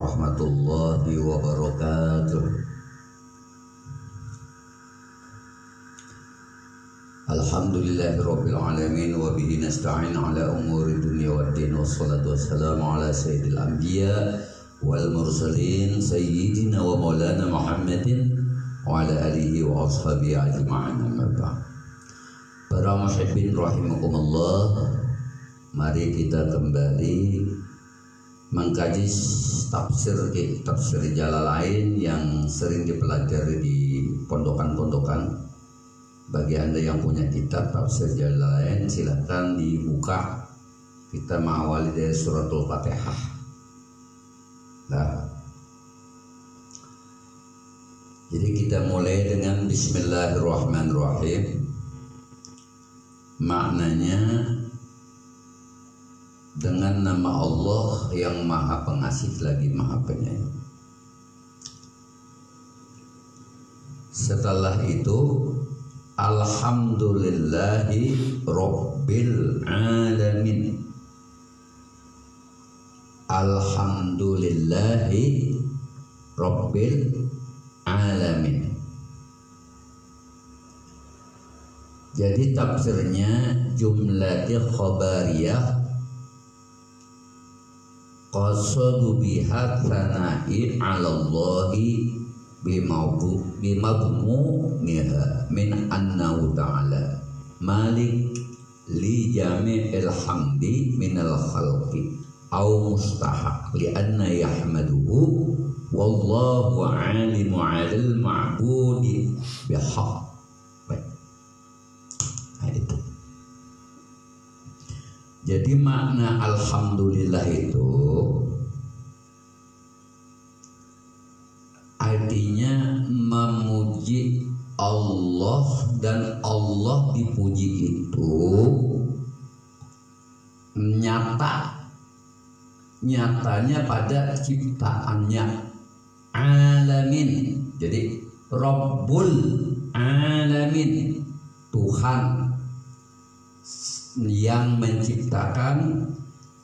Warahmatullahi wabarakatuh. Alhamdulillahirabbil alamin wa bihi nasta'in ala umuri dunya waddin wassalatu wassalamu ala sayyidil anbiya wal mursalin sayyidina wa maulana Muhammadin wa ala alihi wa ashabihi ajma'in. Amma ba'd. Para muhibbin rahimakumullah, mari kita kembali mengkaji tafsir Jalalain yang sering dipelajari di pondokan-pondokan. Bagi Anda yang punya kitab tafsir Jalalain, silakan dibuka. Kita mengawali dari suratul Fatihah. Nah, jadi kita mulai dengan Bismillahirrahmanirrahim. Maknanya dengan nama Allah yang Maha Pengasih lagi Maha Penyayang. Setelah itu Alhamdulillahi Rabbil Alamin. Alhamdulillahi Rabbil Alamin. Jadi tafsirnya jumlati khabariyah qasadu biha thana'i 'ala Allahi bimagmu'iha min annahu ta'ala malik li jami'il hamdi minal khalqi aw mustahaq li anna yahmaduhu wallahu 'alimu 'alal ma'budi bihaq. Itu. Jadi makna alhamdulillah itu artinya memuji Allah, dan Allah dipuji itu nyatanya pada ciptaannya alamin. Jadi Rabbul Alamin, Tuhan yang menciptakan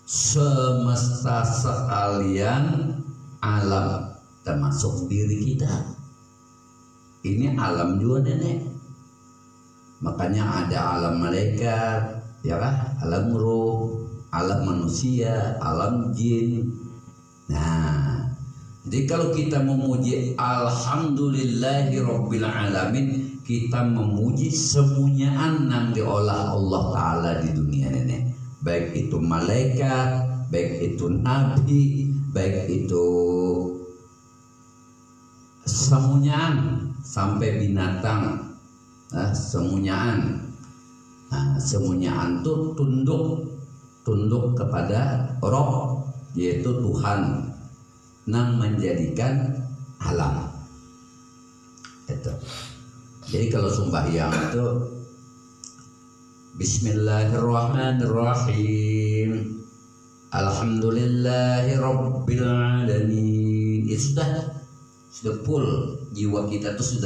semesta sekalian, alam termasuk diri kita. Ini alam juga nenek. Makanya ada alam malaikat, ya kan? Alam ruh, alam manusia, alam jin. Nah, jadi kalau kita memuji Alhamdulillahi Rabbil Alamin, kita memuji semuanya yang diolah Allah Ta'ala di dunia ini. Baik itu malaikat, baik itu nabi, baik itu semuanya sampai binatang. Semuanya itu tunduk kepada Rabb, yaitu Tuhan yang menjadikan alam. Itu. Jadi kalau sembahyang itu Bismillahirrahmanirrahim, Alhamdulillahi Rabbil Alamin. Itu sudah full, jiwa kita itu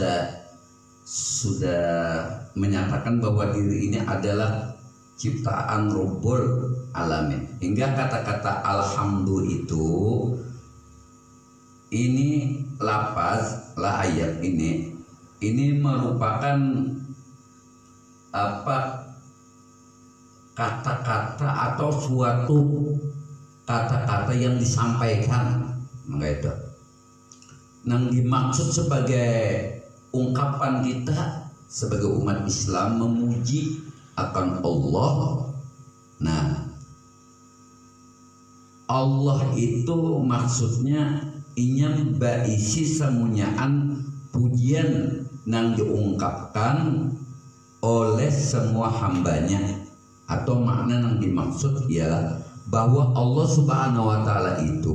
sudah menyatakan bahwa diri ini adalah ciptaan Rabbul Alamin. Hingga kata-kata alhamdulillah itu, ini lafaz la ayat ini merupakan kata-kata atau suatu kata-kata yang disampaikan, itu yang dimaksud sebagai ungkapan kita sebagai umat Islam memuji akan Allah. Nah, Allah itu maksudnya inyam baisi semunyaan pujian yang diungkapkan oleh semua hambanya, atau makna yang dimaksud ialah bahwa Allah Subhanahu wa Ta'ala itu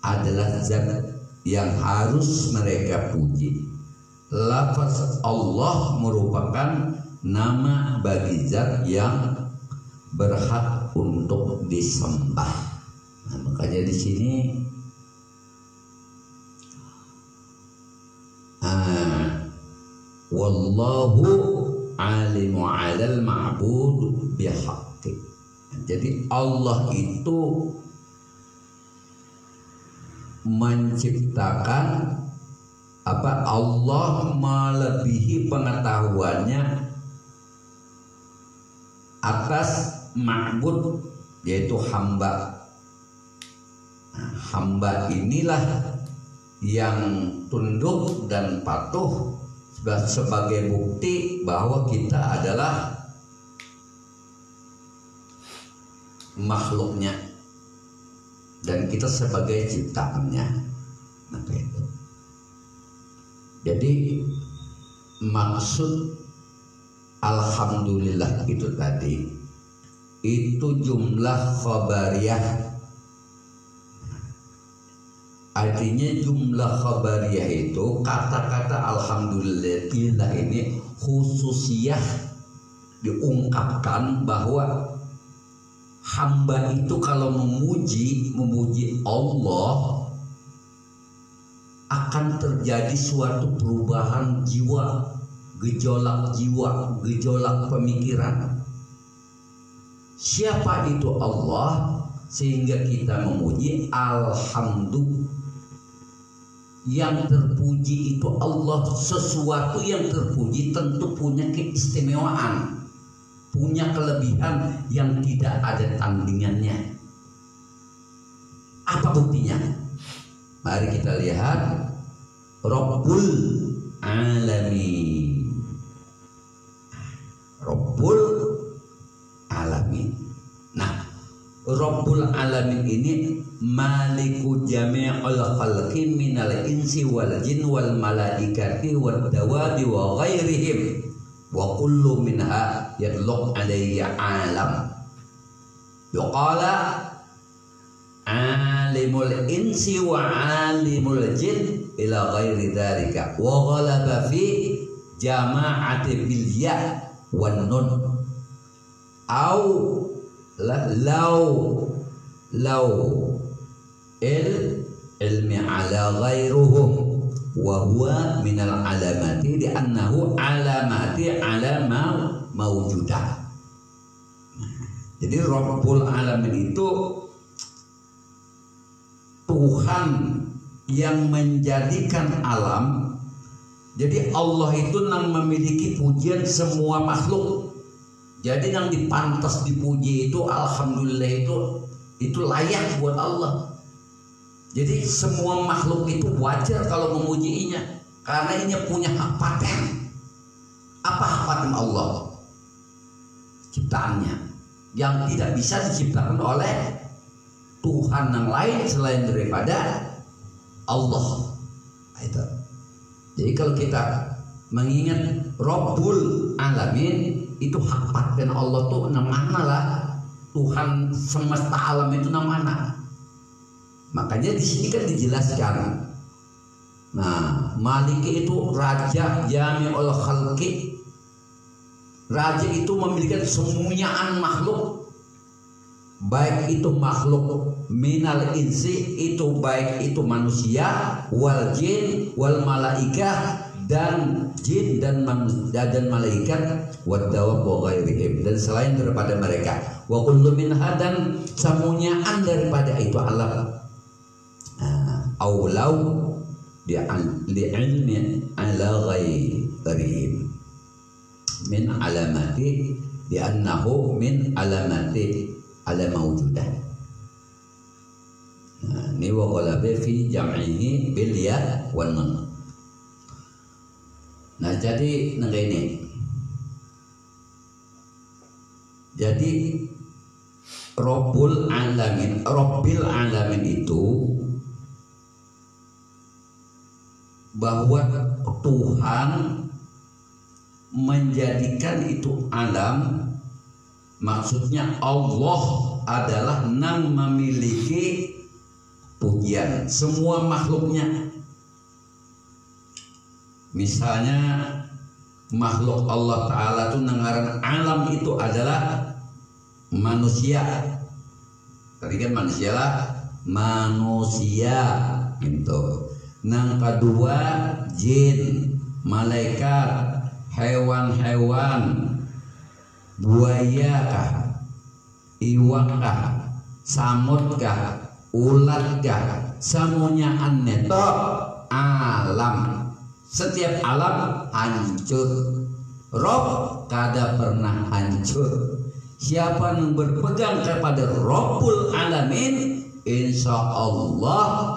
adalah zat yang harus mereka puji. Lafaz Allah merupakan nama bagi zat yang berhak untuk disembah. Nah, makanya di sini wallahu alimu 'alal ma'bud bihaqqi. Jadi Allah itu menciptakan apa, Allah melebihi pengetahuannya atas ma'bud, yaitu hamba. Nah, hamba inilah yang tunduk dan patuh sebagai bukti bahwa kita adalah makhluknya dan kita sebagai ciptaannya. Nah, itu. Jadi maksud alhamdulillah itu tadi itu jumlah khabariyah. Artinya jumlah khabariyah itu kata-kata alhamdulillah ini khususiyah, diungkapkan bahwa hamba itu kalau memuji Allah akan terjadi suatu perubahan jiwa, gejolak pemikiran. Siapa itu Allah? Sehingga kita memuji alhamdulillah. Yang terpuji itu Allah. Sesuatu yang terpuji tentu punya keistimewaan, punya kelebihan yang tidak ada tandingannya. Apa buktinya? Mari kita lihat Rabbul Alamin. Rabbul Alamin. Nah, Rabbul Alamin ini Maliku jami'ul khalqi minal insi wal jin wal malaikati wad dawabi wa ghairihim wa kullu minha yadluq alayya alam. Yuqala alimul insi wa alimul jin ila ghairi dzalika wa ghalaba fi jama'ati bil ya wan nun au law ilmi ala ghairuhum wa huwa minal alamati di annahu alamati alama mawjudah. Jadi Rabbul Alamin itu Tuhan yang menjadikan alam. Jadi Allah itu yang memiliki pujian semua makhluk. Jadi yang dipantas dipuji itu alhamdulillah itu layak buat Allah. Jadi semua makhluk itu wajar kalau memujinya karena ini punya hak paten. Apa hak paten Allah? Ciptaannya yang tidak bisa diciptakan oleh Tuhan yang lain selain daripada Allah. Itu. Jadi kalau kita mengingat Rabbul Alamin, itu hak paten Allah tuh namanya lah. Tuhan semesta alam itu namanya. Makanya di sini kan dijelaskan. Nah, Maliki itu raja jami'ul khalqi. Raja itu memiliki semuanyaan makhluk. Baik itu makhluk minal insi, itu baik itu manusia, wal jin wal malaikah, dan jin dan malaikat, wad dawab wa ghairihim, dan selain daripada mereka, wa kullu minha, dan semuanyaan daripada itu alam. Aulau li'ilmi ala ghairihim min alamati li'annahu min alamati ala mawjudah. Ini wa qalabe fi jam'ihi bil ya wan nun. Nah, jadi ini. Jadi Rabbil Alamin itu bahwa Tuhan menjadikan itu alam, maksudnya Allah adalah yang memiliki pujian semua makhluknya. Misalnya makhluk Allah Ta'ala itu nengaran alam itu adalah manusia. Tadi kan manusia lah, manusia gitu. Yang kedua jin, malaikat, hewan-hewan, buaya kah, iwak kah, samud kah, ulatnya semuanya neto alam, setiap alam hancur. Rob kada pernah hancur. Siapa yang berpegang kepada Rabbul Alamin, insya Allah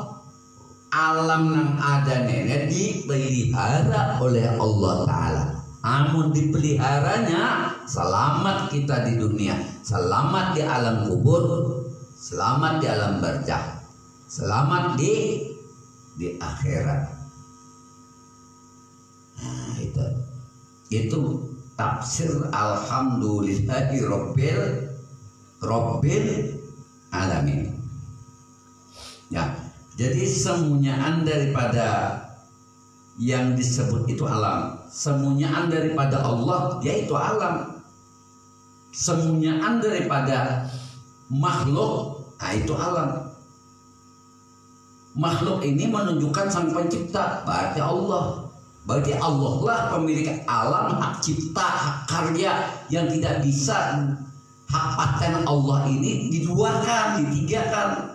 alam yang ada nenek dipelihara oleh Allah Ta'ala. Amun dipeliharanya, selamat kita di dunia, selamat di alam kubur, selamat di alam barzakh, selamat di akhirat. Nah, itu tafsir alhamdulillahi rabbil alamin. Ya, jadi semunyaan daripada yang disebut itu alam, semunyaan daripada Allah yaitu alam, semunyaan daripada makhluk itu alam. Makhluk ini menunjukkan sang pencipta, berarti Allah. Berarti Allah lah pemilik alam, hak cipta, hak karya, yang tidak bisa hak paten Allah ini diduakan, ditigakan.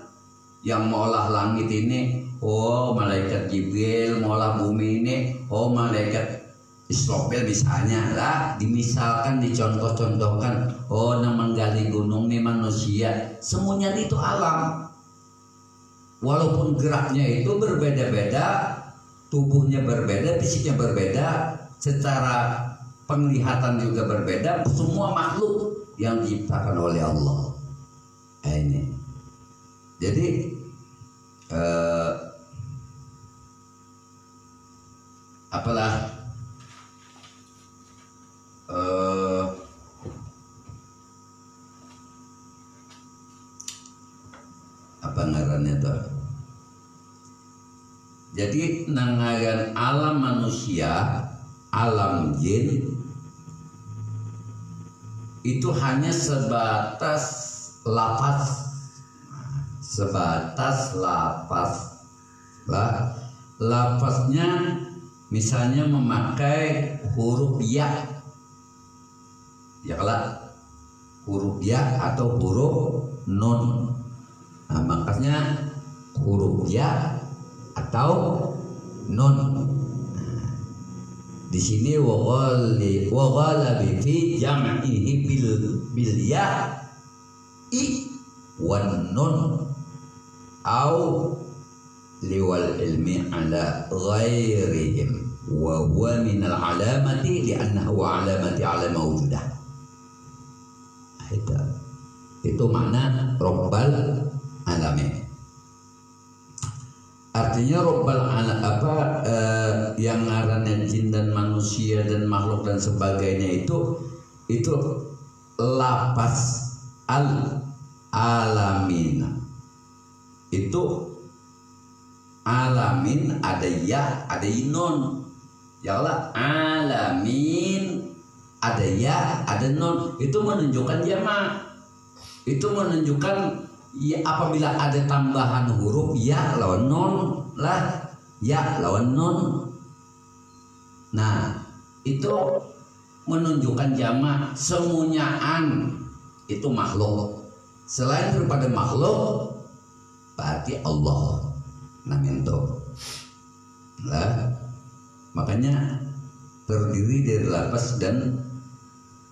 Yang mengolah langit ini, oh malaikat Jibril, mengolah bumi ini, oh malaikat Israfil misalnya lah, dimisalkan, dicontoh-contohkan. Oh yang menggali gunung ini manusia, semuanya itu alam. Walaupun geraknya itu berbeda-beda, tubuhnya berbeda, fisiknya berbeda, secara penglihatan juga berbeda, semua makhluk yang diciptakan oleh Allah. Ini. Jadi apa ngarannya tuh? Jadi nangaran alam manusia, alam jin itu hanya sebatas lafaz, lah. Lafaznya misalnya memakai huruf ya, ya kalau huruf ya atau huruf nun. Nah, makanya huruf ya atau nun. Di sini waghalabi fi jam'ihi bil ya i wan nun au liwal ilmi ala ghairihim wa huwa min al alamati li'annahu alamati ala mawjudah. Itu makna Rabbal Alamin. Artinya Rabbal Alamin yang ngarannya jin dan manusia dan makhluk dan sebagainya itu lapas alamin. Itu alamin ada ya, ada nun. Ya Allah, alamin ada ya, ada nun. Itu menunjukkan jamak. Itu menunjukkan ya, apabila ada tambahan huruf ya lawan nun lah, ya lawan nun. Nah, itu menunjukkan jamak. Semunyaan itu makhluk. Selain daripada makhluk berarti Allah namanya lah. Makanya terdiri dari lafaz dan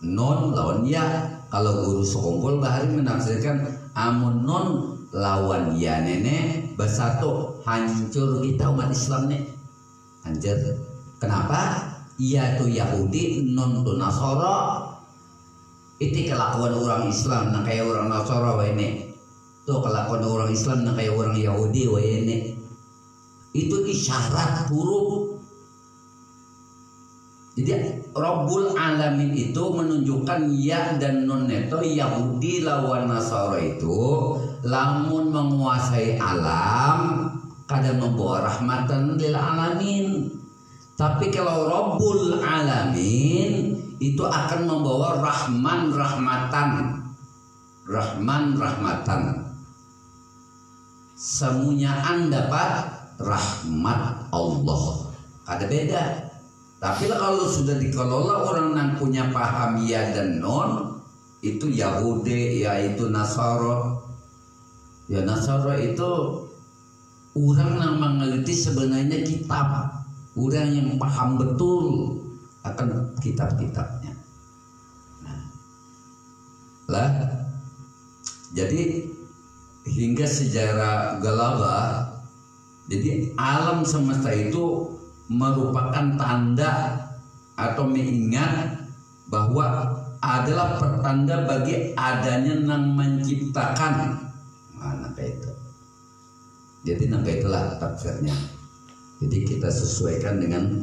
nun lawan ya. Kalau guru sekongkol bahari menafsirkan amun nun lawan ya nenek bersatu, hancur kita umat Islam nih, hancur. Kenapa? Iya tuh Yahudi, nun tuh Nasara. Itu kelakuan orang Islam nah kayak orang Nasara wa ini. Tuh kelakuan orang Islam nah kayak orang Yahudi wa ini. Itu isyarat huruf. Jadi Rabbul Alamin itu menunjukkan ya dan nun itu Yahudi lawan Nasara itu lamun menguasai alam kadang membawa rahmatan lil alamin. Tapi kalau Rabbul Alamin itu akan membawa rahmatan. Semunyaan dapat rahmat Allah. Ada beda. Tapi kalau sudah dikelola orang yang punya paham ya dan non, itu Yahudi, yaitu Nasara. Ya Nasara itu orang yang mengerti sebenarnya kitab, orang yang paham betul akan kitab-kitabnya. Nah, lah, jadi hingga sejarah Galaba, jadi alam semesta itu merupakan tanda atau mengingat bahwa adalah pertanda bagi adanya yang menciptakan. Nah, itu. Jadi itulah tafsirnya. Jadi kita sesuaikan dengan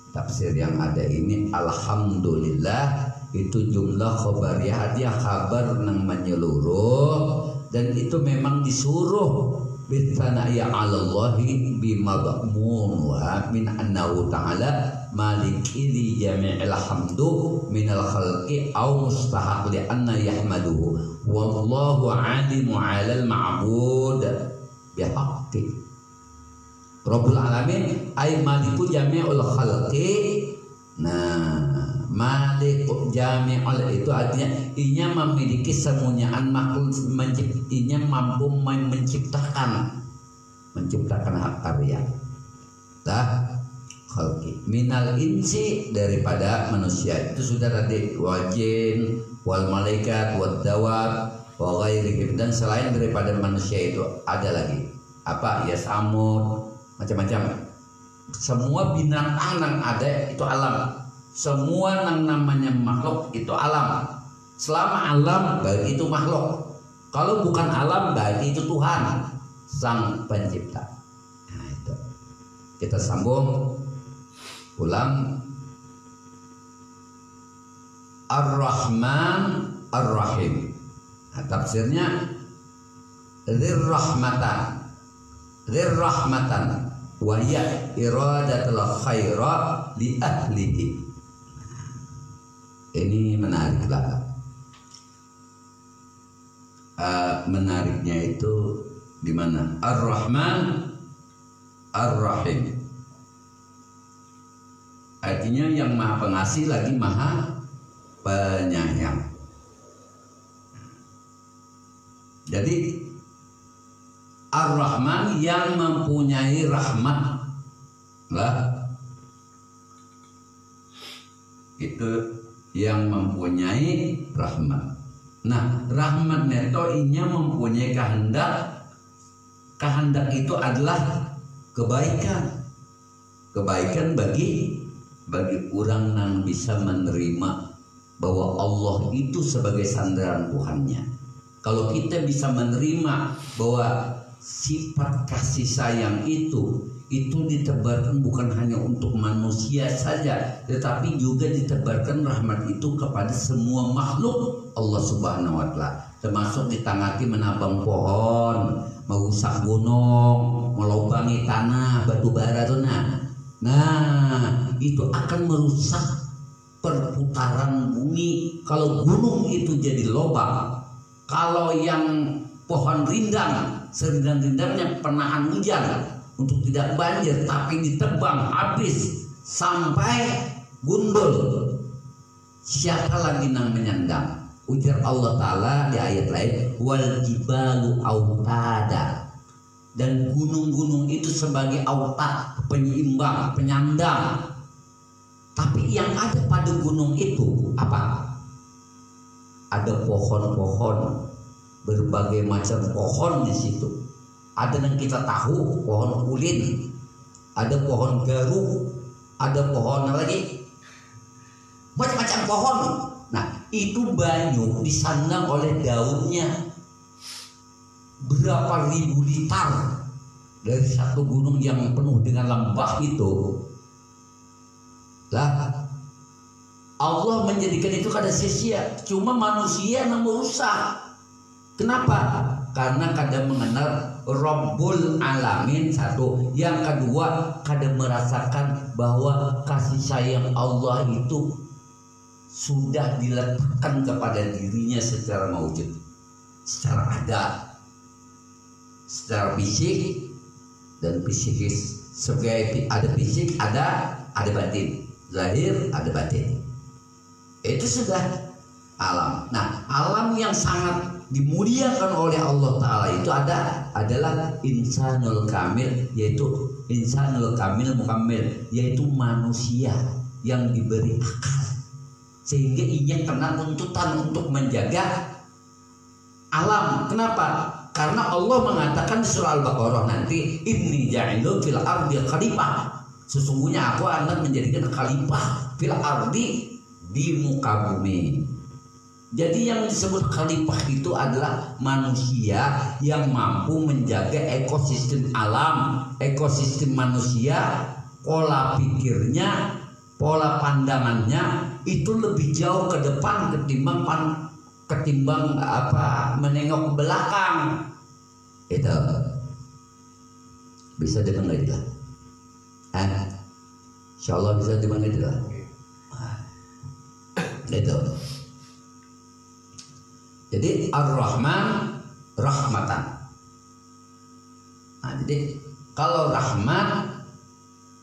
tafsir yang ada ini. Alhamdulillah itu jumlah khobariyah, dia kabar yang menyeluruh, dan itu memang disuruh bisanaya 'alallahi bimadmun wa min annahu ta'ala maliki li jami'il hamdu minal khalqi aw mustahaq li anna yahmaduhu wallahu 'alimu 'alal ma'bud bihaqqi Rabbul alamin ay maliku jami'ul khalqi. Nah, malik jami'ul itu artinya inya memiliki semuanya makhluk, inya mampu menciptakan hak karya. Dah khalqi minal insi daripada manusia itu sudah tadi wajin wal malaikat wad dawab wa ghairihim, dan selain daripada manusia itu ada lagi apa ya samud macam-macam. Semua binatang yang ada itu alam, semua yang namanya makhluk itu alam. Selama alam berarti itu makhluk, kalau bukan alam berarti itu Tuhan sang pencipta. Nah, itu kita sambung ulang. Ar-Rahman Ar-Rahim. Nah, tafsirnya Rirrahmatan wa ya iradatul khaira li ahlihi. Ini menariklah. Menariknya itu di mana? Ar-Rahman Ar-Rahim. Artinya yang maha pengasih lagi maha penyayang. Jadi Ar-Rahman yang mempunyai rahmat lah, itu yang mempunyai rahmat. Nah, rahmatnya itu inya mempunyai kehendak. Kehendak itu adalah kebaikan. Kebaikan bagi orang yang bisa menerima bahwa Allah itu sebagai sandaran Tuhannya. Kalau kita bisa menerima bahwa sifat kasih sayang itu ditebarkan bukan hanya untuk manusia saja, tetapi juga ditebarkan rahmat itu kepada semua makhluk Allah Subhanahu wa Ta'ala, termasuk ditangati menabang pohon, merusak gunung, melubangi tanah, batu bara tuh. Nah, itu akan merusak perputaran bumi. Kalau gunung itu jadi lubang, kalau yang pohon rindang, serindang-rindangnya penahan hujan untuk tidak banjir, tapi ditebang habis sampai gundul, siapa lagi yang menyandang? Ujar Allah Ta'ala di ayat lain, wal jibalu autada, dan gunung-gunung itu sebagai autad, penyeimbang, penyandang. Tapi yang ada pada gunung itu apa? Ada pohon-pohon, berbagai macam pohon di situ. Ada yang kita tahu pohon ulin, ada pohon garu, ada pohon lagi, macam-macam pohon. Nah, itu banyak disandang oleh daunnya. Berapa ribu liter dari satu gunung yang penuh dengan lembah itu. Lah, Allah menjadikan itu kada sia-sia. Cuma manusia yang merusak. Kenapa? Karena kada mengenal Rabbul Alamin, satu. Yang kedua, kada merasakan bahwa kasih sayang Allah itu sudah diletakkan kepada dirinya secara maujud, secara ada, secara fisik dan psikis. Sebagai ada fisik, ada batin, zahir ada batin. Itu sudah alam. Nah, alam yang sangat dimuliakan oleh Allah Ta'ala itu adalah insanul kamil, yaitu insanul kamil mukammil, yaitu manusia yang diberi akal sehingga ia kena tuntutan untuk menjaga alam. Kenapa? Karena Allah mengatakan di surah Al-Baqarah nanti, inni ja'ilu fil ardi khalifah, sesungguhnya aku akan menjadikan khalifah fil ardi, di muka bumi. Jadi yang disebut khalifah itu adalah manusia yang mampu menjaga ekosistem alam, ekosistem manusia, pola pikirnya, pola pandangannya itu lebih jauh ke depan ketimbang menengok ke belakang. Itu bisa dimengerti lah. Insyaallah bisa dimengerti lah. Itu. Jadi Ar-Rahman rahmatan. Nah, jadi kalau rahmat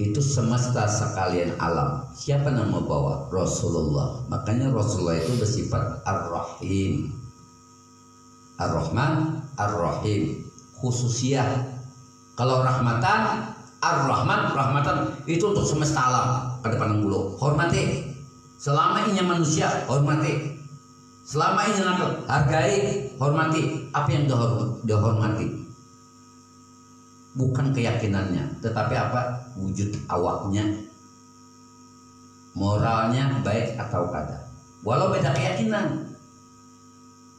itu semesta sekalian alam. Siapa yang membawa? Rasulullah. Makanya Rasulullah itu bersifat Ar-Rahim. Ar-Rahman, Ar-Rahim. Khususiyah. Kalau rahmatan, Ar-Rahman, rahmatan itu untuk semesta alam. Kada pandang bulu. Hormati. Selama ini manusia, hormati. Selama ini hargai, hormati. Apa yang dihormati? Bukan keyakinannya, tetapi apa? Wujud awaknya, moralnya baik atau kada, walau beda keyakinan.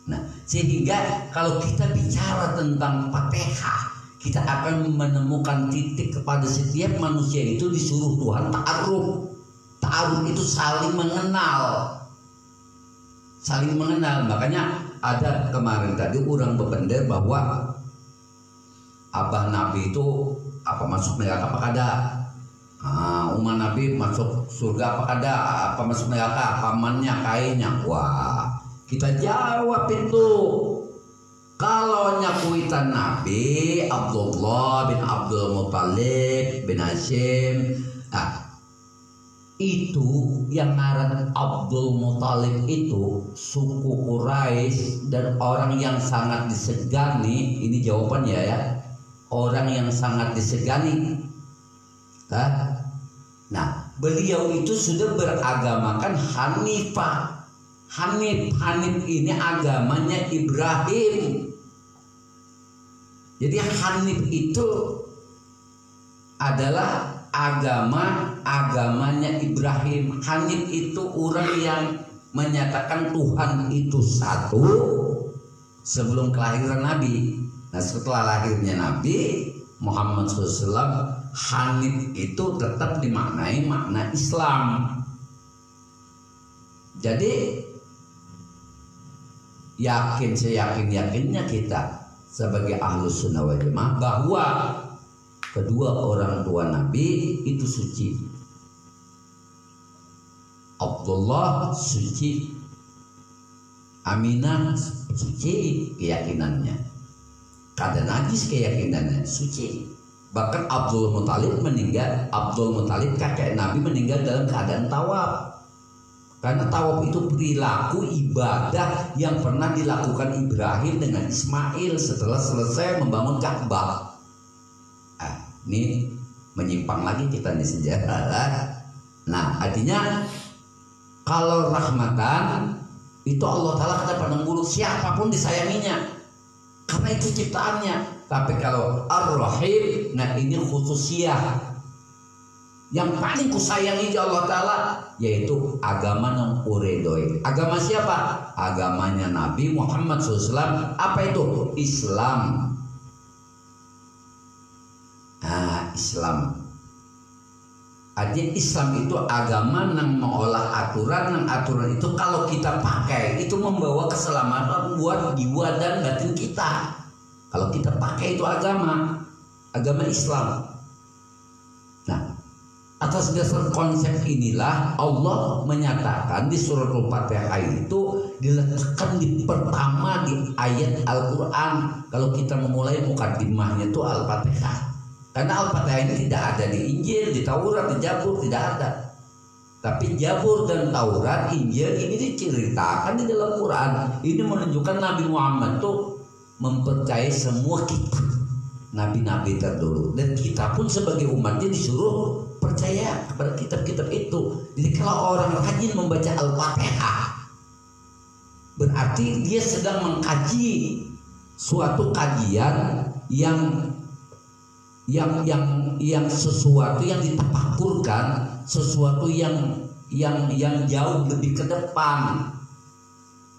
Nah, sehingga kalau kita bicara tentang Fatihah, kita akan menemukan titik kepada setiap manusia itu disuruh Tuhan ta'aruf. Ta'aruf itu saling mengenal. Saling mengenal. Makanya ada kemarin tadi orang berbender bahwa abah Nabi itu masuk neraka apa kada? Umat Nabi masuk surga apa kada? Apa masuk neraka? Pamannya, kainnya. Wah, kita jawab itu. Kalau nyakuitan Nabi Abdullah bin Abdul Muttalib bin Hashim, itu yang ngaran Abdul Muttalib itu suku Quraisy dan orang yang sangat disegani. Ini jawabannya ya. Orang yang sangat disegani. Nah, beliau itu sudah beragamakan Hanifah. Hanif ini agamanya Ibrahim. Jadi Hanif itu adalah agamanya Ibrahim. Hanif itu orang yang menyatakan Tuhan itu satu sebelum kelahiran Nabi. Nah, setelah lahirnya Nabi Muhammad SAW, Hanif itu tetap dimaknai makna Islam. Jadi seyakinnya kita sebagai Ahlus Sunnah wal Jamaah bahwa kedua orang tua Nabi itu suci. Abdullah suci, Aminah suci keyakinannya. Kada najis keyakinannya, suci. Bahkan Abdul Muttalib kakek Nabi meninggal dalam keadaan tawaf. Karena tawaf itu perilaku ibadah yang pernah dilakukan Ibrahim dengan Ismail setelah selesai membangun Ka'bah. Ini menyimpang lagi kita di sejarah. Nah, artinya kalau rahmatan itu Allah Ta'ala kada pandang bulu siapapun disayanginya. Karena itu ciptaannya. Tapi kalau Ar-Rahim, nah ini khususiyah. Yang paling kusayangi Allah Ta'ala yaitu agama yang uredoi. Agama siapa? Agamanya Nabi Muhammad SAW. Apa itu? Islam. Islam. Artinya Islam itu agama yang mengolah aturan itu kalau kita pakai itu membawa keselamatan buat jiwa dan batin kita. Kalau kita pakai itu agama Islam. Nah, atas dasar konsep inilah Allah menyatakan di surat Al-Fatihah itu diletakkan di pertama di ayat Al-Quran. Kalau kita memulai mukadimahnya itu Al-Fatihah. Karena Al-Fatihah ini tidak ada di Injil, di Taurat, di Zabur, tidak ada. Tapi Zabur dan Taurat, Injil ini diceritakan di dalam Quran. Ini menunjukkan Nabi Muhammad tuh mempercayai semua kitab nabi-nabi terdahulu, dan kita pun sebagai umatnya disuruh percaya kepada kitab-kitab itu. Jadi kalau orang rajin membaca Al-Fatihah, berarti dia sedang mengkaji suatu kajian yang sesuatu yang ditafakurkan, sesuatu yang jauh lebih ke depan.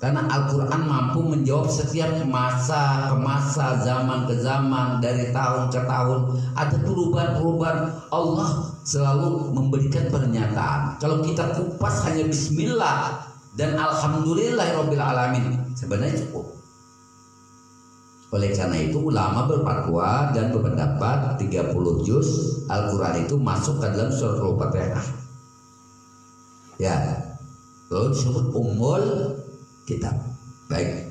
Karena Al-Quran mampu menjawab setiap masa ke masa, zaman ke zaman, dari tahun ke tahun. Ada perubahan-perubahan. Allah selalu memberikan pernyataan. Kalau kita kupas hanya bismillah dan alhamdulillahirabbil alamin, sebenarnya cukup. Oleh karena itu ulama berfatwa dan berpendapat 30 juz Al-Quran itu masuk ke dalam surat Al-Fatihah. Ya, lalu disebut Ummul Kitab. Baik.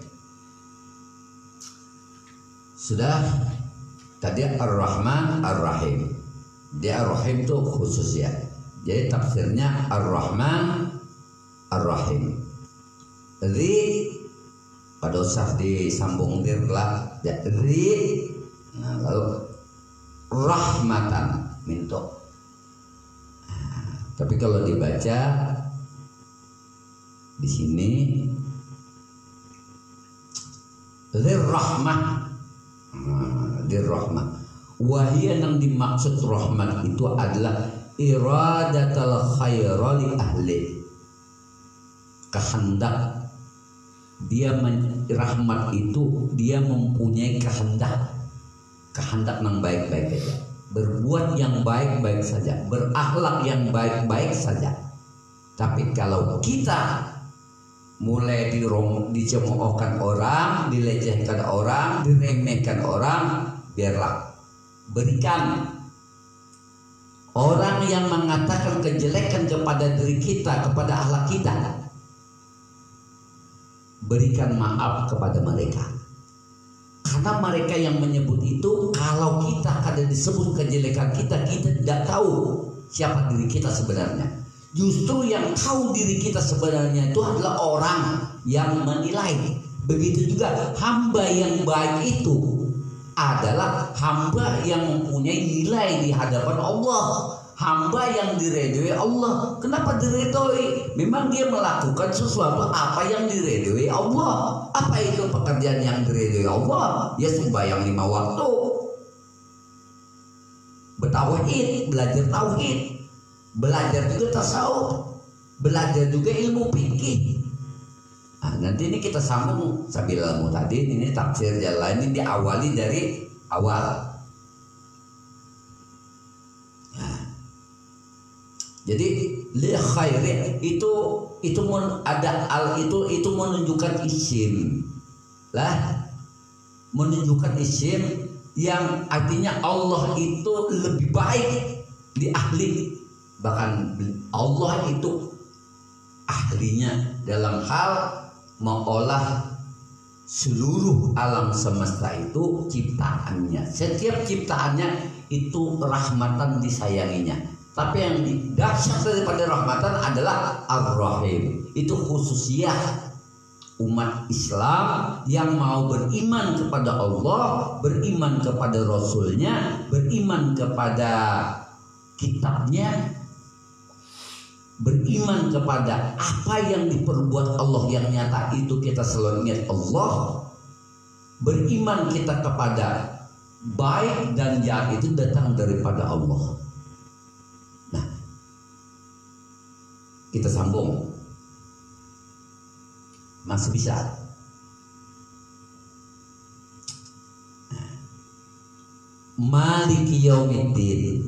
Sudah tadi Ar-Rahman Ar-Rahim. Dia Ar-Rahim itu khusus ya. Jadi tafsirnya Ar-Rahman Ar-Rahim. Jadi pada usah disambung dirlah ya, ri, nah, lalu rahmatan minto. Nah, tapi kalau dibaca di sini dirrahmah, dirrahmah. Wahia yang dimaksud rahmat itu adalah iradatul khaira li ahli, kehendak. Dia rahmat itu dia mempunyai kehendak yang baik-baik saja, berbuat yang baik-baik saja, berakhlak yang baik-baik saja. Tapi kalau kita mulai dicemoohkan orang, dilecehkan orang, diremehkan orang, biarlah. Berikan orang yang mengatakan kejelekan kepada diri kita, kepada akhlak kita, berikan maaf kepada mereka. Karena mereka yang menyebut itu, kalau kita ada disebut kejelekan kita, kita tidak tahu siapa diri kita sebenarnya. Justru yang tahu diri kita sebenarnya itu adalah orang yang menilai. Begitu juga hamba yang baik itu adalah hamba yang mempunyai nilai di hadapan Allah. Hamba yang diridhoi Allah. Kenapa diridhoi? Memang dia melakukan sesuatu apa yang diridhoi Allah. Apa itu pekerjaan yang diridhoi Allah? Ya sembahyang 5 waktu, bertauhid, belajar tauhid, belajar juga tasawuf, belajar juga ilmu fikih. Nah, nanti ini kita sambung sambil ilmu tadi. Ini tafsir jalan ini diawali dari awal. Jadi li khairi itu ada al itu menunjukkan isim lah, menunjukkan isim yang artinya Allah itu lebih baik di ahli. Bahkan Allah itu ahlinya dalam hal mengolah seluruh alam semesta itu ciptaannya. Setiap ciptaannya itu rahmatan disayanginya. Tapi yang dahsyat daripada rahmatan adalah Ar-Rahim. Itu khususiyah umat Islam yang mau beriman kepada Allah, beriman kepada Rasulnya, beriman kepada kitabnya, beriman kepada apa yang diperbuat Allah yang nyata itu. Kita selalu ingat Allah. Beriman kita kepada baik dan jahat itu datang daripada Allah. Kita sambung, masih bisa. Maliki yaumiddin,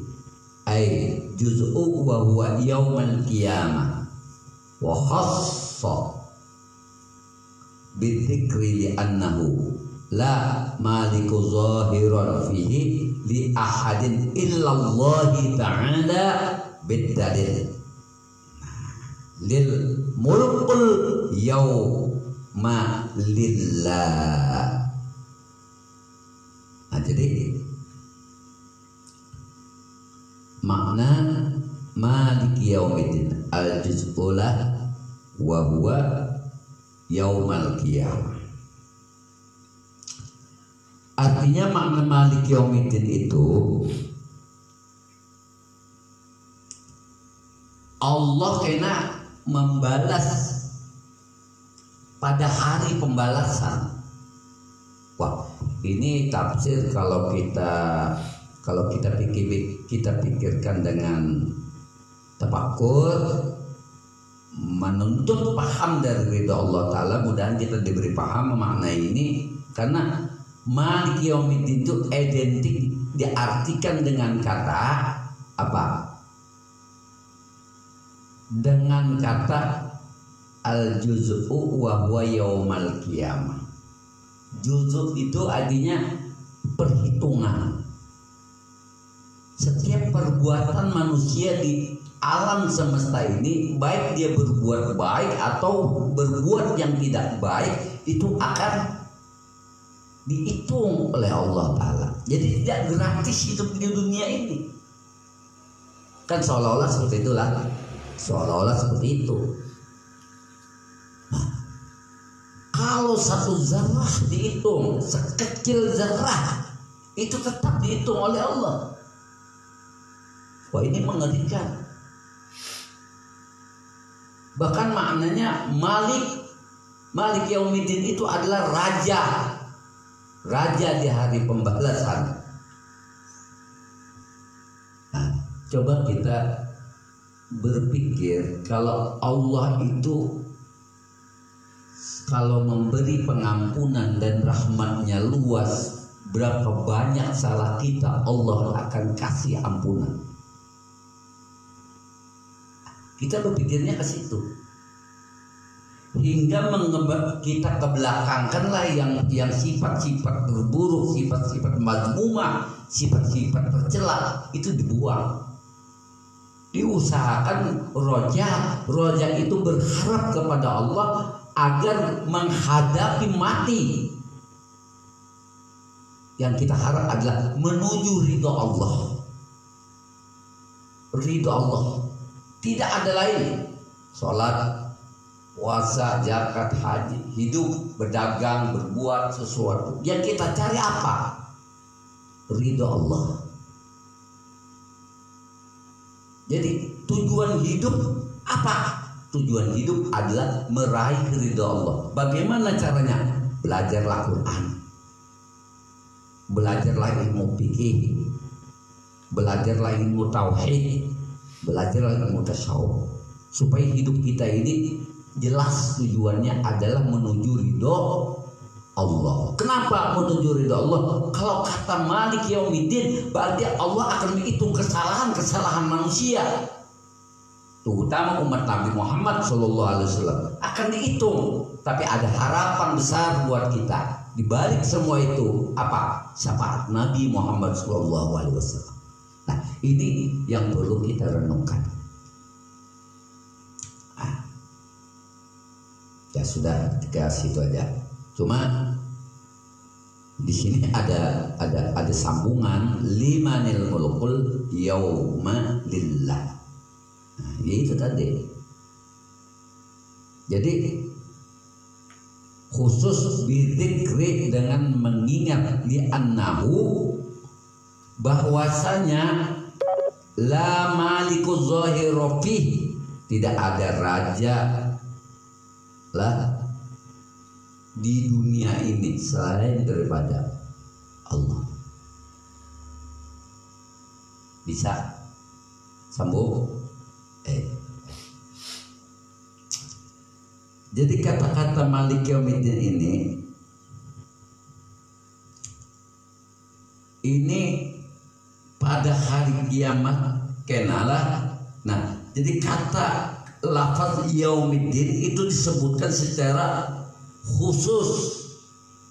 ay juz'u wa huwa yaumal qiyamah, wa khassa bidzikri li annahu la maliku zahiran fihi li ahadin illallahi ta'ala biddalil lil mulkul yauma lillah. Nah, jadi Maliki yaumiddin al-juz'ulah wa huwa yaumal qiyamah. Artinya makna Maliki yaumiddin itu Allah kena membalas pada hari pembalasan. Wah, ini tafsir kalau kita pikirkan dengan tafakur, menuntut paham dari ridha Allah Ta'ala, mudah-mudahan kita diberi paham memaknai ini. Karena Maliki yaumiddin itu identik diartikan dengan kata apa? Dengan kata al-juz'u wa huwa yaumal qiyamah. Juz'u itu artinya perhitungan. Setiap perbuatan manusia di alam semesta ini, baik dia berbuat baik atau berbuat yang tidak baik, itu akan dihitung oleh Allah Ta'ala. Jadi tidak gratis hidup di dunia ini. Kan seolah-olah seperti itulah. Seolah-olah seperti itu. Nah, kalau satu zarah dihitung, sekecil zarah, itu tetap dihitung oleh Allah. Wah, ini mengerikan. Bahkan maknanya Malik yaumiddin itu adalah raja di hari pembalasan. Nah, coba kita berpikir, kalau Allah itu kalau memberi pengampunan dan rahmatnya luas, berapa banyak salah kita Allah akan kasih ampunan. Kita berpikirnya ke situ, hingga kita kebelakangkanlah yang sifat-sifat berburuk, sifat-sifat mazmumah, sifat-sifat tercela itu dibuang. Diusahakan roja itu berharap kepada Allah agar menghadapi mati. Yang kita harap adalah menuju ridho Allah. Ridho Allah, tidak ada lain. Sholat, puasa, zakat, haji, hidup, berdagang, berbuat sesuatu. Yang kita cari apa? Ridho Allah. Jadi tujuan hidup apa? Tujuan hidup adalah meraih ridho Allah. Bagaimana caranya? Belajarlah Quran, belajarlah ilmu fikih, belajarlah ilmu tauhid, belajarlah ilmu tasawuf, supaya hidup kita ini jelas tujuannya adalah menuju ridho Allah. Kenapa menuju ridho Allah? Kalau kata Malik yaumiddin, berarti Allah akan menghitung kesalahan manusia, terutama umat Nabi Muhammad SAW akan dihitung. Tapi ada harapan besar buat kita di balik semua itu. Apa? Syafaat Nabi Muhammad SAW. Nah, ini yang perlu kita renungkan. Ya sudah, ke situ aja. Cuma di sini ada sambungan limanil mulkul yauma lillah. Nah, itu tadi. Jadi khusus bidzikri, dengan mengingat di annahu, bahwasanya la maliku zahiru fi, tidak ada raja lah di dunia ini selain daripada Allah. Bisa sambung? Jadi kata-kata Malik yaumiddin ini pada hari kiamat kenalah. Nah, jadi kata lafaz yaumiddin itu disebutkan secara khusus.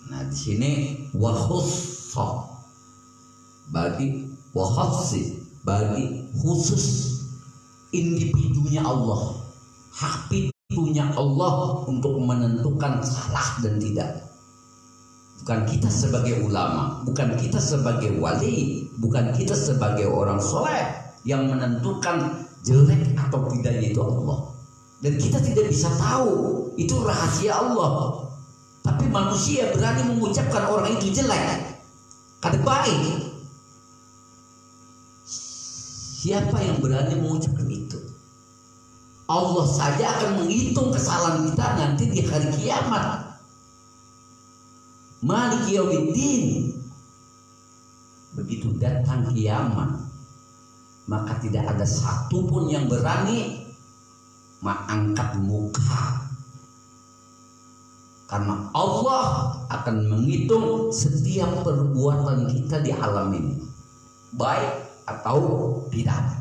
Nah, di sini wahussa bagi wahassi, bagi khusus individunya Allah, hak punya Allah untuk menentukan salah dan tidak. Bukan kita sebagai ulama, bukan kita sebagai wali, bukan kita sebagai orang soleh yang menentukan jelek atau tidaknya itu Allah. Dan kita tidak bisa tahu, itu rahasia Allah. Tapi manusia berani mengucapkan orang itu jelek, kada baik. Siapa yang berani mengucapkan itu? Allah saja akan menghitung kesalahan kita nanti di hari kiamat. Maliki yaumiddin. Begitu datang kiamat, maka tidak ada satupun yang berani mengangkat muka, karena Allah akan menghitung setiap perbuatan kita di alam ini, baik atau tidak.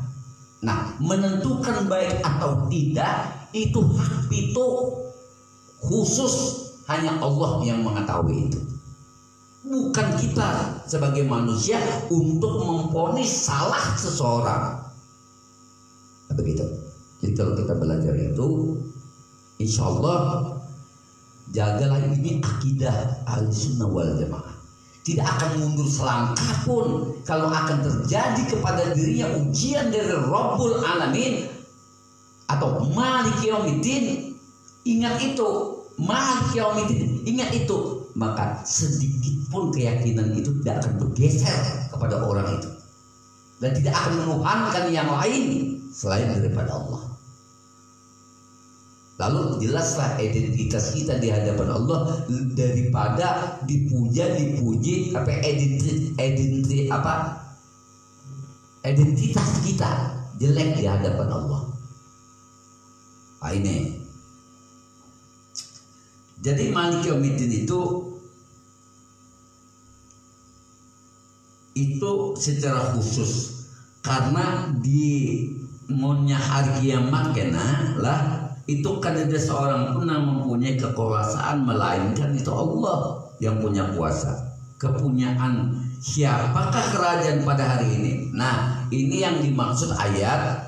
Nah, menentukan baik atau tidak itu hak itu khusus hanya Allah yang mengetahui itu. Bukan kita sebagai manusia untuk memvonis salah seseorang. Begitu. Jadi kalau kita belajar itu, insya Allah jagalah ini akidah Ahlussunnah wal Jamaah. Tidak akan mundur selangkah pun kalau akan terjadi kepada dirinya ujian dari Rabbul Alamin atau Maliki Yaumiddin. Ingat itu, Maliki Yaumiddin, ingat itu. Maka sedikit pun keyakinan itu tidak akan bergeser kepada orang itu, dan tidak akan menuhankan yang lain selain daripada Allah. Lalu jelaslah identitas kita di hadapan Allah daripada dipuji, tapi identitas kita jelek di hadapan Allah. Nah, ini. Jadi Maliki Yaumiddin itu secara khusus karena di monya hari kiamat kena lah. Itu kan ada seorang pun yang mempunyai kekuasaan melainkan itu Allah yang punya kuasa. Kepunyaan siapakah kerajaan pada hari ini? Nah, ini yang dimaksud ayat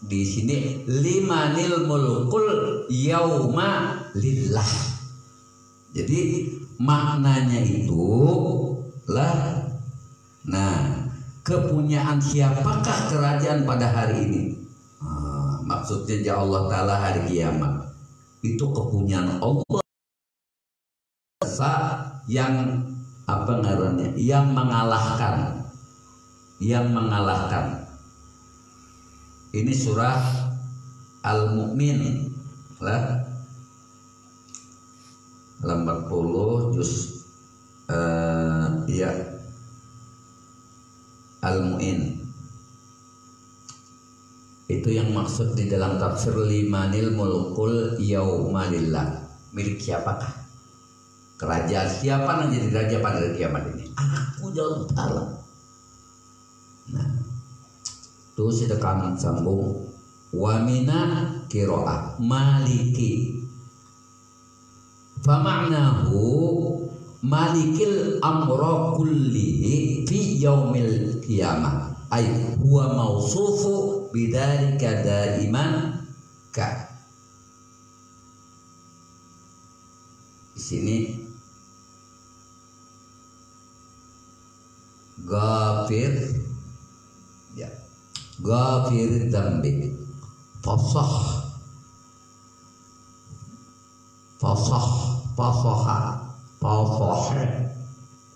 di sini, limanil mulkul yauma lillah. Jadi maknanya itu lah, nah, kepunyaan siapakah kerajaan pada hari ini? Maksudnya ya Allah Ta'ala hari kiamat itu kepunyaan Allah yang apa ngarannya, yang mengalahkan. Ini surah Al-Mu'min lah, 40 juz ya, Al-Mu'min. Itu yang maksud di dalam tafsir limanil mulkul yaumalillah. Milik siapakah kerajaan? Siapa yang jadi raja pada hari kiamat ini? Aku jauh Allah. Nah, itu sudah kami sambung. Wamina kiroah maliki. Fama'nahu malikil amra kullihi fi yaumil qiyamah. Ay huwa mausufu bidzalika daiman ka. Di sini ghafir, ya, ghafir dzambi, fasaha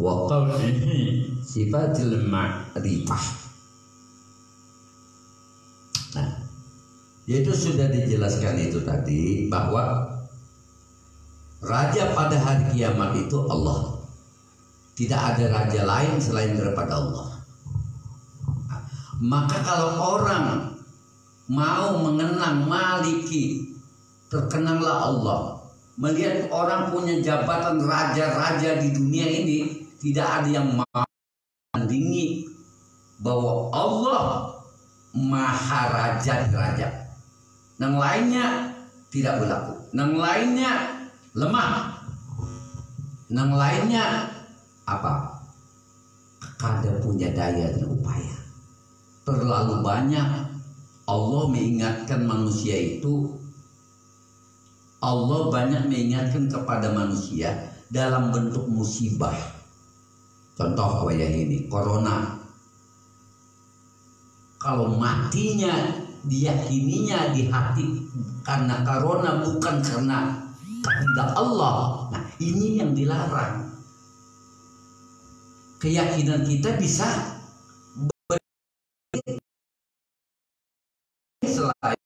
wa qawlihi sifatil ma'rifah. Nah, yaitu sudah dijelaskan itu tadi bahwa raja pada hari kiamat itu Allah. Tidak ada raja lain selain daripada Allah. Nah, maka kalau orang mau mengenang Maliki, terkenanglah Allah. Melihat orang punya jabatan raja-raja di dunia ini, tidak ada yang menandingi bahwa Allah Maharaja. Yang lainnya tidak berlaku. Yang lainnya lemah. Yang lainnya apa? Kada punya daya dan upaya. Terlalu banyak Allah mengingatkan manusia itu. Allah banyak mengingatkan kepada manusia dalam bentuk musibah. Contoh kayak ini, corona. Kalau matinya diyakininya di hati karena corona, bukan karena kehendak Allah. Nah, ini yang dilarang. Keyakinan kita bisa selain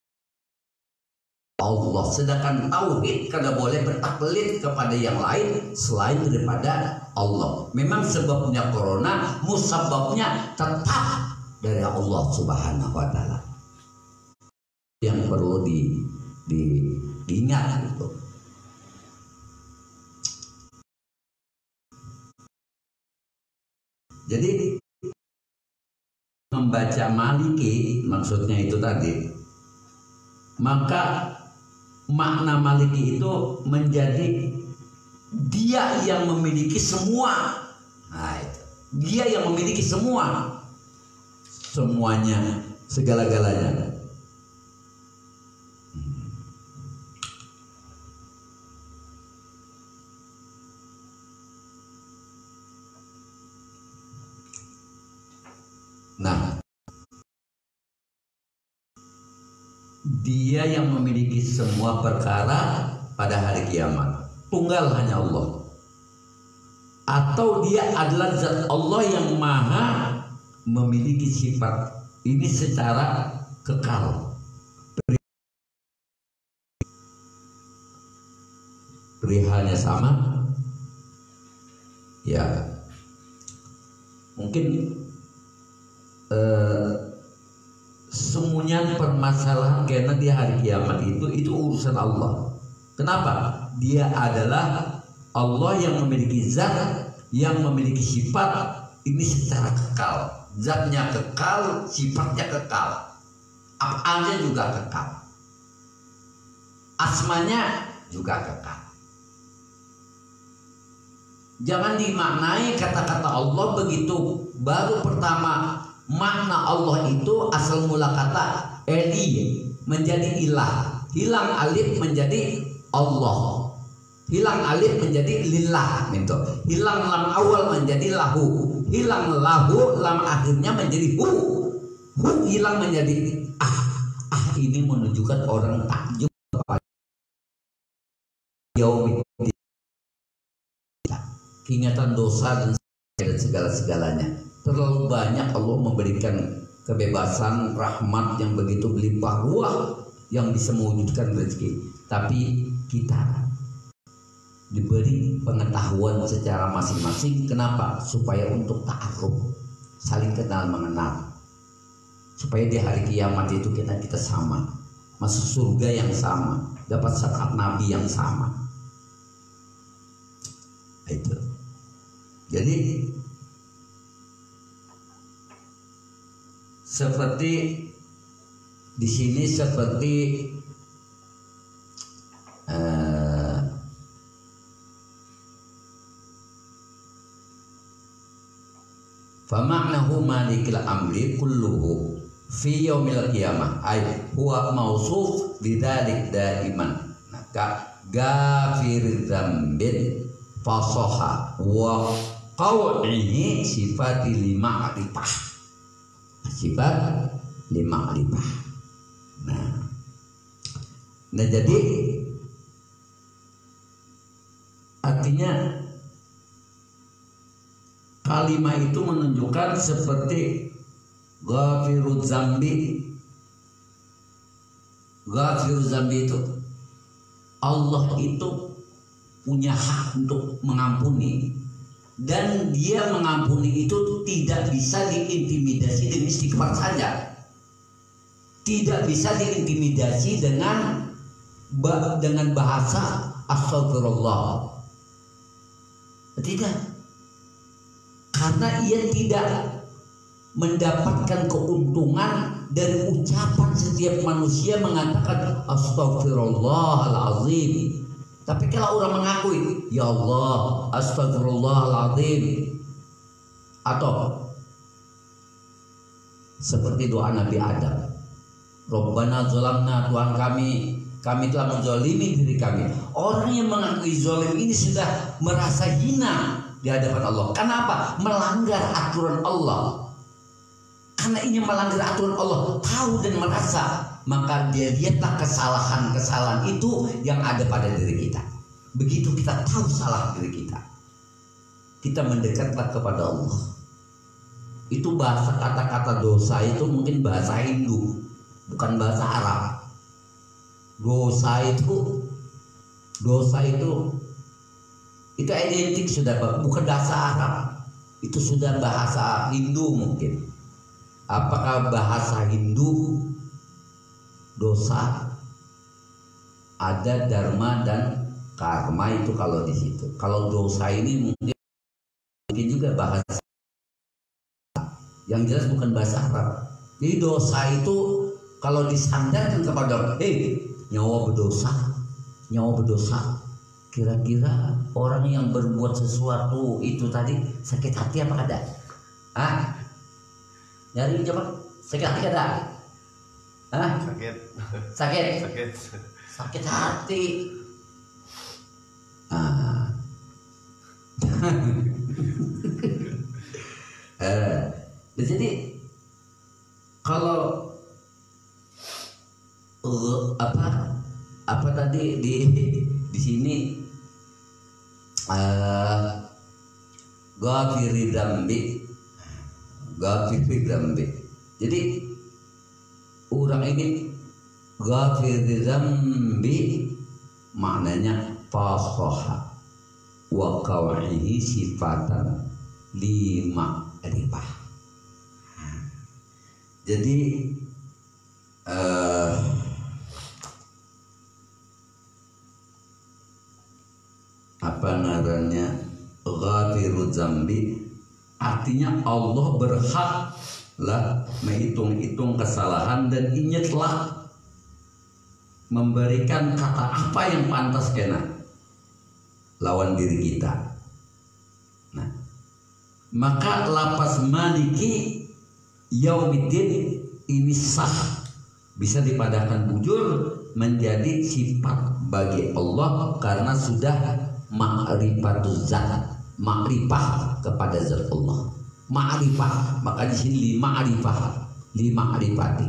Allah, sedangkan tauhid kada boleh bertaklid kepada yang lain selain daripada Allah. Memang sebabnya corona, musababnya tetap dari Allah Subhanahu wa taala. Yang perlu diingat itu. Jadi membaca Maliki maksudnya itu tadi, maka makna Maliki itu menjadi dia yang memiliki semua. Nah, itu. Dia yang memiliki semuanya, segala-galanya. Nah, dia yang memiliki semua perkara pada hari kiamat. Tunggal hanya Allah. Atau dia adalah zat Allah yang maha memiliki sifat ini secara kekal. Perihalnya sama. Ya. Mungkin semuanya permasalahan karena di hari kiamat itu urusan Allah. Kenapa? Dia adalah Allah yang memiliki zat, yang memiliki sifat ini secara kekal. Zatnya kekal, sifatnya kekal, af'alnya juga kekal, asmanya juga kekal. Jangan dimaknai kata-kata Allah begitu. Baru pertama makna Allah itu asal mula kata Eli menjadi ilah, hilang alif menjadi Allah, hilang alif menjadi lillah gitu. Hilang lam awal menjadi lahu, hilang lahu lam akhirnya menjadi hu hilang menjadi ini menunjukkan orang takjub kepada yaumid, ingatan dosa dan segala-segalanya. Terlalu banyak Allah memberikan kebebasan, rahmat yang begitu berlimpah ruah yang bisa mewujudkan rezeki. Tapi kita diberi pengetahuan secara masing-masing. Kenapa? Supaya untuk ta'aruf, saling kenal mengenal. Supaya di hari kiamat itu kita sama, masuk surga yang sama, dapat syafaat Nabi yang sama. Itu. Jadi seperti di sini seperti fama'nahu malikil amri kulluhu fi yaumil qiyamah ay huwa mausuf bidzalik daiman. Maka ghafir dzambin fasoha wa qaw'ihi sifati lima'rifah, sifat lima'rifah. Nah jadi artinya kalimat itu menunjukkan seperti ghafiruz zambi. Ghafiruz zambi itu Allah itu punya hak untuk mengampuni, dan dia mengampuni itu tidak bisa diintimidasi dengan istighfar saja, tidak bisa diintimidasi dengan bahasa astagfirullah, tidak, karena ia tidak mendapatkan keuntungan dari ucapan setiap manusia mengatakan astagfirullahalazim. Tapi kalau orang mengakui ya Allah astagfirullahalazim, atau seperti doa Nabi Adam, Rabbana zalamna, Tuhan kami telah menzalimi diri kami. Orang yang mengakui zalim ini sudah merasa hina di hadapan Allah. Kenapa? Melanggar aturan Allah. Karena karena ingin melanggar aturan Allah, tahu dan merasa, maka dia lihatlah kesalahan-kesalahan itu yang ada pada diri kita. Begitu kita tahu salah diri kita, kita mendekatlah kepada Allah. Itu bahasa kata-kata dosa itu mungkin bahasa Hindu, bukan bahasa Arab. Dosa itu identik sudah, bukan bahasa Arab. Itu sudah bahasa Hindu mungkin. Apakah bahasa Hindu dosa ada dharma dan karma itu kalau di situ. Kalau dosa ini mungkin juga bahasa yang jelas bukan bahasa Arab. Jadi dosa itu kalau disandarkan kepada nyawa berdosa. Kira-kira orang yang berbuat sesuatu itu tadi sakit hati apa ada? Nyari coba, sakit hati ada? Sakit hati. Jadi kalau apa tadi di sini ghafiri dzambi. Jadi orang ini ghafiri dzambi maknanya fasaha wa qaw'ihi sifatan lima ribah. Jadi apa namanya, ghafiru dzambi artinya Allah berhak lah menghitung-hitung kesalahan dan ingatlah memberikan kata apa yang pantas kena lawan diri kita. Nah, maka lapas maliki yaumiddin ini sah, bisa dipadahkan bujur menjadi sifat bagi Allah karena sudah ma'rifatuz zat, ma'rifah kepada zat Allah. Ma'rifah, maka di sini lima'rifati.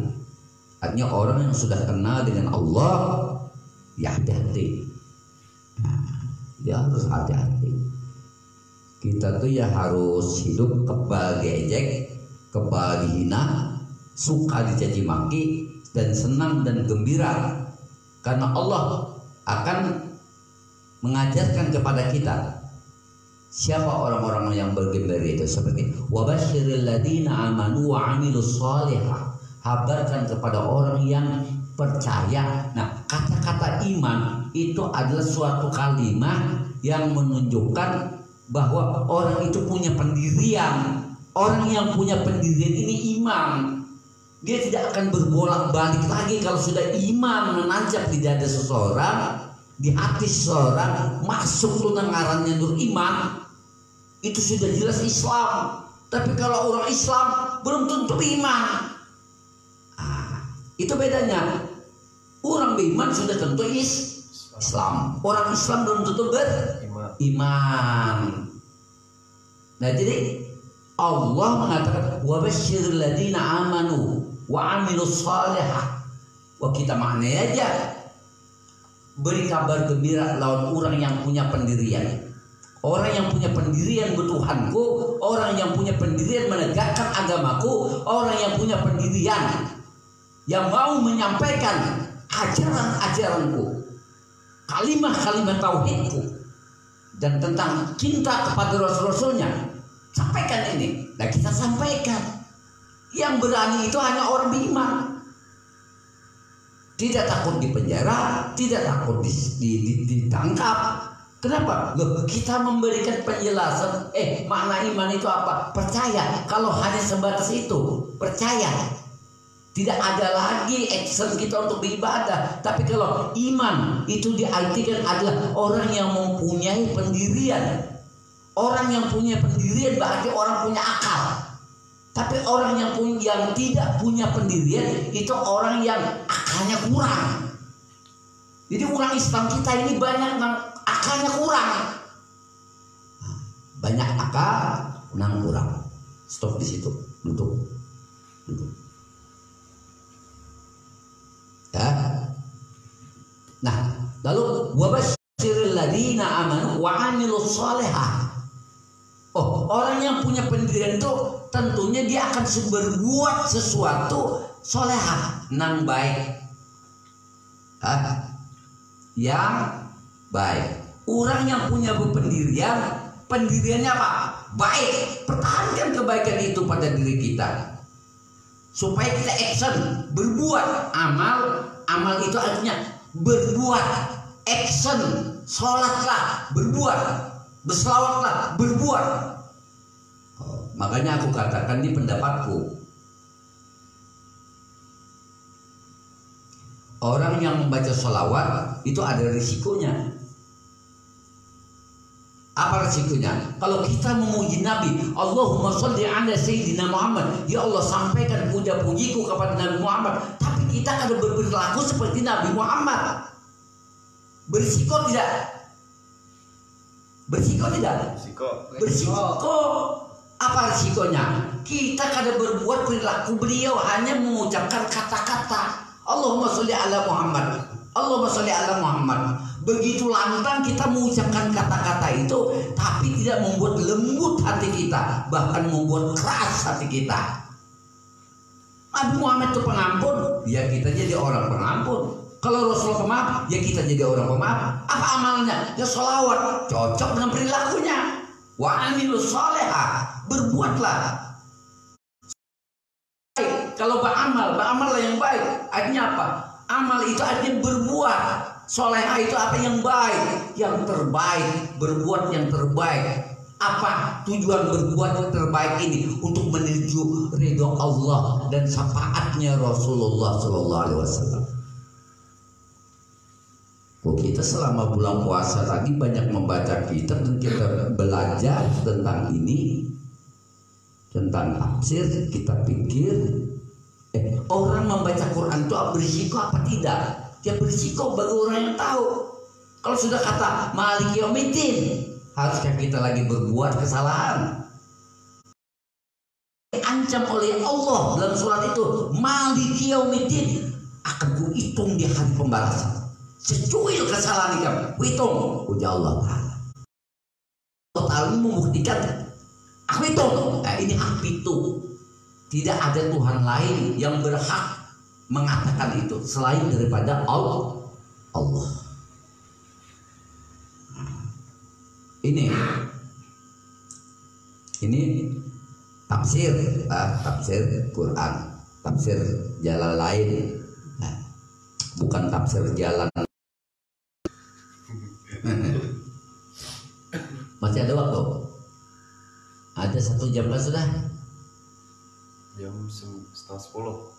Artinya orang yang sudah kenal dengan Allah ya hati-hati. Ya harus hati-hati. Kita tuh ya harus hidup kebal diejek, kebal dihina, suka dicaci maki, dan senang dan gembira karena Allah akan mengajarkan kepada kita siapa orang-orang yang bergembira itu, seperti wabasyiril ladzina amanu wa amilus shalihah, kabarkan kepada orang yang percaya. Nah, kata-kata iman itu adalah suatu kalimat yang menunjukkan bahwa orang itu punya pendirian. Orang yang punya pendirian ini iman. Dia tidak akan berbolak-balik lagi kalau sudah iman menancap di dada seseorang, di hati seseorang, masuk tuh ngarannya nur iman, itu sudah jelas Islam. Tapi kalau orang Islam belum tentu iman. Itu bedanya. Orang beriman sudah tentu Islam. Orang Islam belum tentu beriman. Nah, jadi Allah mengatakan wabasyiril ladzina amanu wa amilus shalihah. Wah, kita maknanya aja beri kabar gembira lawan orang yang punya pendirian. Orang yang punya pendirian bertuhanku, orang yang punya pendirian menegakkan agamaku, orang yang punya pendirian yang mau menyampaikan ajaran-ajaranku, kalimat-kalimat tauhidku, dan tentang cinta kepada Rasul-Rasulnya. Sampaikan ini. Nah, kita sampaikan. Yang berani itu hanya orang beriman. Tidak takut dipenjara, tidak takut ditangkap. Kenapa? Loh, kita memberikan penjelasan. Makna iman itu apa? Percaya. Kalau hanya sebatas itu, percaya. Tidak ada lagi action kita untuk beribadah. Tapi kalau iman itu diartikan adalah orang yang mempunyai pendirian. Orang yang punya pendirian berarti orang punya akal. Tapi orang yang tidak punya pendirian itu orang yang akalnya kurang. Jadi orang Islam kita ini banyak akalnya kurang. Banyak akal, kurang. Stop di situ. Duduk. Nah, lalu wabasyiril ladzina amanu wa amilus shalihah. Oh, orang yang punya pendirian itu tentunya dia akan berbuat sesuatu solehah, nang baik, yang baik. Orang yang punya pendirian, pendiriannya apa? Baik. Pertahankan kebaikan itu pada diri kita, supaya kita action, berbuat amal. Amal itu artinya berbuat, action, sholatlah, berbuat, berselawatlah, berbuat. Makanya aku katakan di pendapatku, orang yang membaca sholawat itu ada risikonya. Apa risikonya? Kalau kita memuji Nabi, Allahumma sholli ala Sayyidina Muhammad, ya Allah sampaikan puja-pujiku kepada Nabi Muhammad, tapi kita kada berperilaku seperti Nabi Muhammad. Berisiko tidak? Berisiko tidak? Berisiko. Apa risikonya? Kita kada berbuat perilaku beliau, hanya mengucapkan kata-kata Allahumma sholli ala Muhammad, Allahumma sholli ala Muhammad. Begitu lantang kita mengucapkan kata-kata itu, tapi tidak membuat lembut hati kita, bahkan membuat keras hati kita. Nabi Muhammad itu pengampun, ya kita jadi orang pengampun. Kalau Rasulullah pemaaf, ya kita jadi orang pemaaf. Apa amalnya? Ya sholawat, cocok dengan perilakunya. Wa amilus shalihah, berbuatlah. Kalau beramal yang baik. Artinya apa? Amal itu artinya berbuat. Solehah itu apa? Yang baik, yang terbaik. Berbuat yang terbaik. Apa tujuan berbuat yang terbaik ini? Untuk menuju ridho Allah dan syafaatnya Rasulullah Sallallahu Alaihi Wasallam. Kita selama bulan puasa tadi banyak membaca kitab dan kita belajar tentang ini, tentang tafsir. Kita pikir orang membaca Quran itu berisiko apa tidak? Dia berisiko bagi orang yang tahu. Kalau sudah kata Maliki Yaumiddin, haruskah kita lagi berbuat kesalahan? Diancam oleh Allah dalam surat itu, Maliki Yaumiddin, akan kuhitung di hari pembalasan. Secuil kesalahan kamu, hitung. Ujar Allah Ta'ala. Allah Ta'ala membuktikan, aku hitung. Ini aku hitung. Tidak ada Tuhan lain yang berhak mengatakan itu selain daripada Allah. Ini tafsir, tafsir Quran, tafsir jalan lain, bukan tafsir jalan. Masih ada waktu? Ada 1 jam kan sudah? Jam 9:30.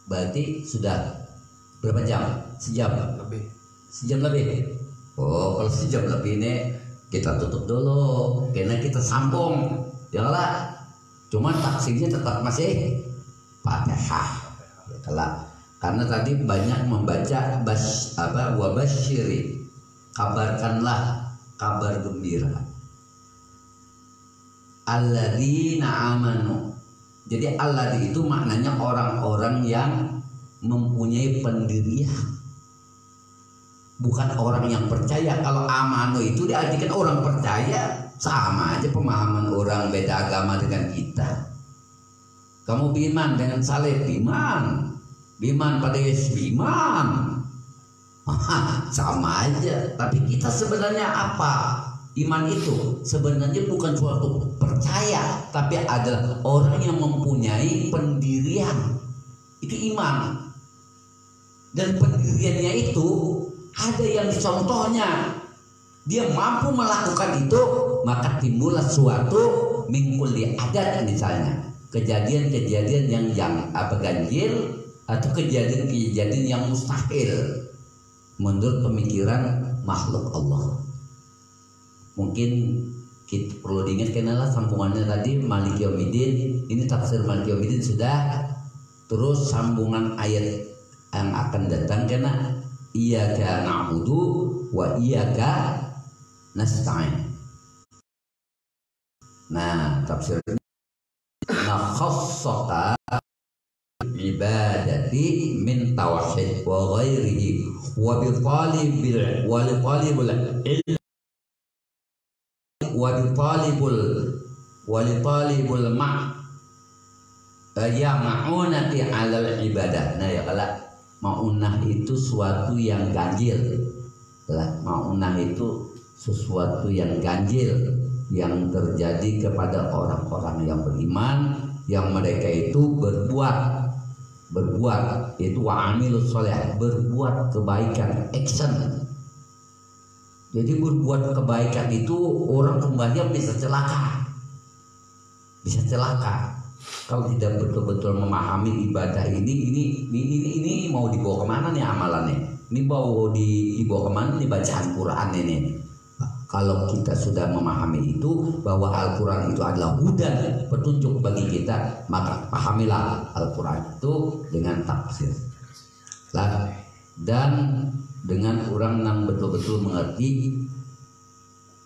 Berarti sudah berapa jam? Sejam Lebih. Sejam lebih. Oh, kalau sejam lebih ini kita tutup dulu, karena kita sambung. Janganlah. Cuma tafsirnya tetap masih Fatihah. Karena tadi banyak membaca wabasyiri, kabarkanlah kabar gembira. Alladzina amanu. Jadi alladzi itu maknanya orang-orang yang mempunyai pendirian, bukan orang yang percaya. Kalau amanu itu diartikan orang percaya, sama aja pemahaman orang beda agama dengan kita. Kamu beriman dengan Saleh, beriman pada Yesus, beriman, sama aja. Tapi kita sebenarnya apa? Iman itu sebenarnya bukan suatu percaya, tapi adalah orang yang mempunyai pendirian. Itu iman. Dan pendiriannya itu ada yang contohnya. Dia mampu melakukan itu, maka timbullah suatu mingkul adat, misalnya kejadian-kejadian yang ganjil atau kejadian-kejadian yang mustahil menurut pemikiran makhluk Allah. Mungkin kita perlu diingat, kenalah sambungannya tadi Maliki Yaumiddin. Ini tafsir Maliki Yaumiddin sudah. Terus sambungan ayat yang akan datang, karena iyyaka na'budu wa iyyaka nasta'in. Nah, tafsirnya khassaka ibadat ibadati min tauhid wa ghairihi wa bi talibul ilm wa bi talibul ya ma'unati 'alal ibadah. Nah ya kalau ma'unah itu suatu yang ganjil. Ma'unah itu sesuatu yang ganjil yang terjadi kepada orang-orang yang beriman, yang mereka itu berbuat itu wa'amilus sholih, berbuat kebaikan, action. Jadi berbuat kebaikan itu orang kembali bisa celaka kalau tidak betul-betul memahami ibadah ini mau dibawa kemana nih amalannya, ini mau dibawa kemana nih bacaan Quran ini. Kalau kita sudah memahami itu bahwa Al-Quran itu adalah hudan, petunjuk bagi kita, maka pahamilah Al-Quran itu dengan tafsir dan dengan orang yang betul-betul mengerti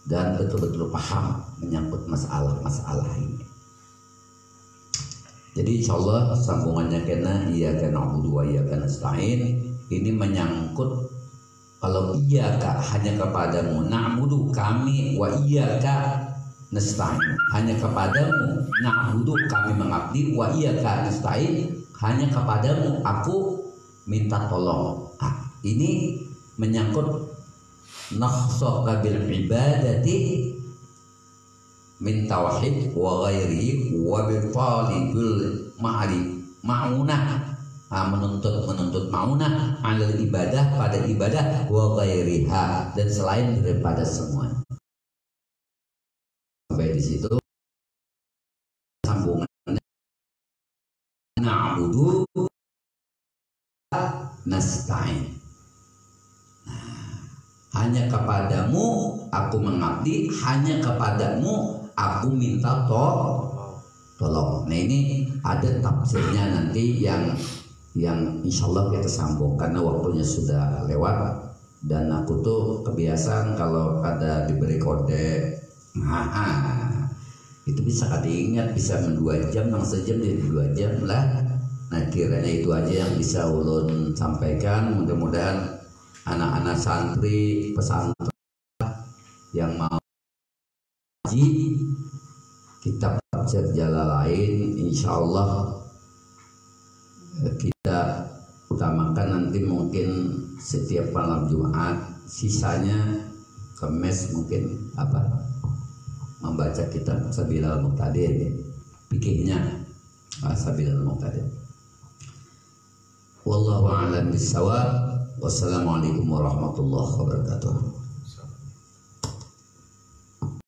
dan betul-betul paham menyangkut masalah ini. Jadi insyaallah sambungannya kena iyyaka na'budu wa iyyaka nasta'in ini menyangkut kalau iyyaka hanya kepadamu na'budu kami, wa iyyaka nasta'in hanya kepadamu na'budu kami mengabdi, wa iyyaka nasta'in hanya kepadamu aku minta tolong. Ini menyangkut nakhsaka bil ibadati min tauhid wa ghairihi wa bi talibul ma'unah menuntut ma'unah alal ibadah pada ibadah wa ghairiha dan selain daripada semuanya. Sampai di situ sambungannya na'budu nasta'in. Hanya kepadamu aku mengabdi, hanya kepadamu aku minta tolong. Nah ini ada tafsirnya nanti yang insya Allah kita sambung karena waktunya sudah lewat dan aku tuh kebiasaan kalau ada diberi kode itu bisa diingat, bisa 2 jam yang sejam jadi 2 jam lah. Nah kiranya itu aja yang bisa ulun sampaikan. Mudah-mudahan anak-anak santri pesantren yang mau haji kitab tafsir Jalalain insya Allah kita utamakan nanti mungkin setiap malam Jumat, sisanya Kamis mungkin membaca kitab Sabilal Muqtadir, fikihnya Sabilal Muqtadir. Wallahu a'lam bishawab. Wassalamualaikum warahmatullahi wabarakatuh.